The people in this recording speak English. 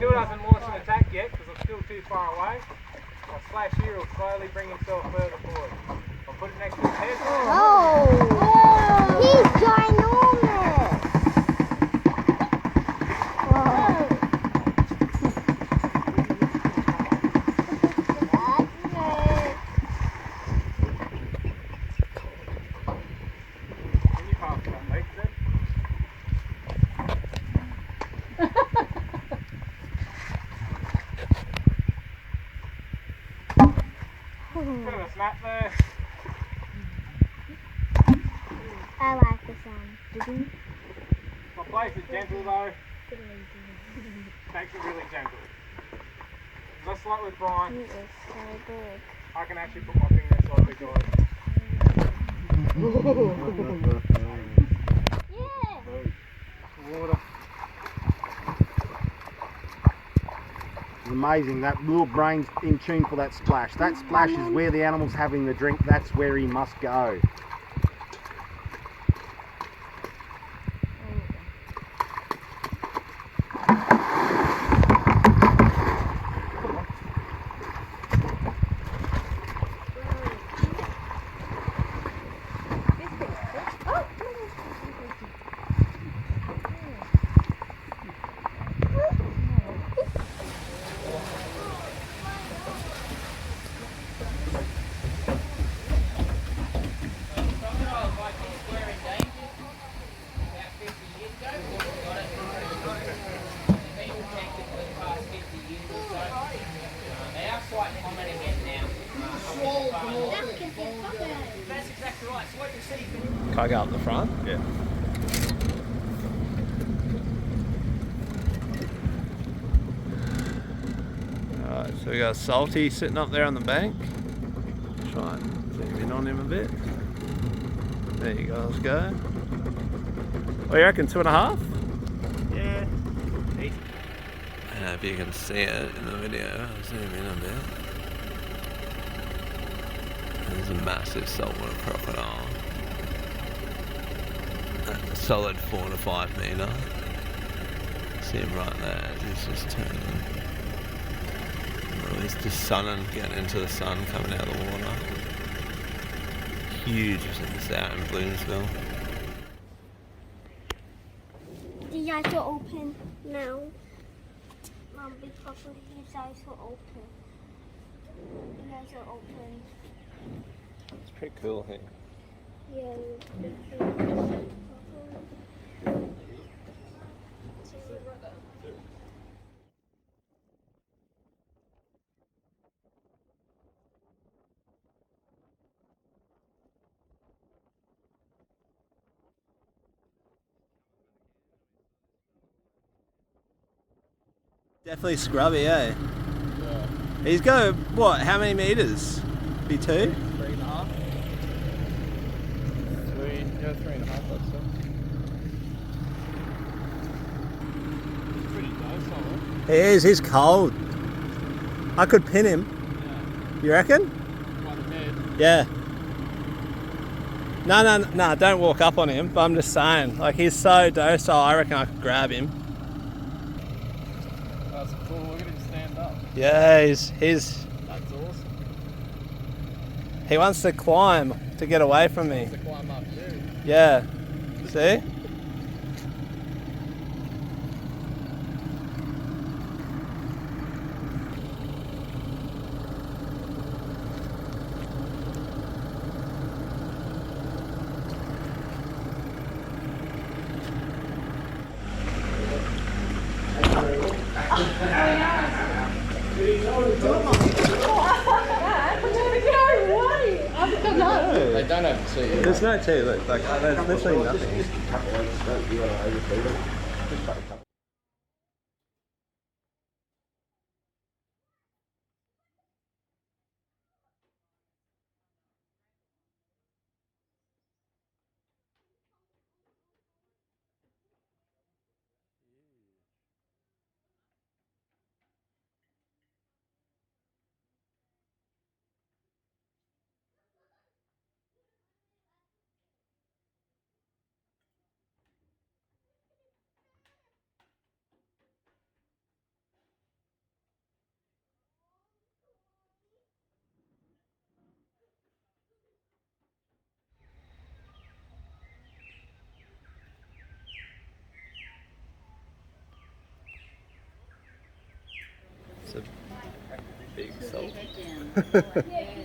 Still doesn't launch an attack yet because I'm still too far away. My splash here will slowly bring himself further forward. I'll put it next to his head. Oh! He's ginormous! Whoa. Can you pass that leg, Zed? Bit of a snap there. I like the sound. My place is gentle though. Makes it really gentle. Just like with Brian, He is so big. I can actually put my finger inside the guy. Yeah! Water. It's amazing, that little brain's in tune for that splash. That splash is where the animal's having the drink, that's where he must go. Can I go up the front? Yeah. Alright, so we got Salty sitting up there on the bank. Try and zoom in on him a bit. There you guys go. What do you reckon, 2.5? Yeah. I don't know if you can see it in the video. I'll zoom in a bit. There's a massive saltwater crocodile. A solid 4 to 5 metre. See him right there as he's just turning. Well, he's just sunning, getting into the sun, coming out of the water. Huge as it's out in Bloomsville. The eyes are open now. Mom, be careful, his eyes are open. The eyes are open. It's pretty cool here. Yeah. Definitely scrubby, eh? Yeah. He's going, what, how many metres? Be 2? 3.5. 3.5, I'd say. Pretty docile. He is, he's cold. I could pin him. Yeah. You reckon? By the head. Yeah. No, don't walk up on him, but I'm just saying, like, he's so docile, I reckon I could grab him. That's cool, look at him stand up. Yeah, he's That's awesome. he wants to climb to get away from me. To climb up too. Yeah. See? They don't have to see you. There's no tea, look, like, there's literally nothing. him. Boy, yeah.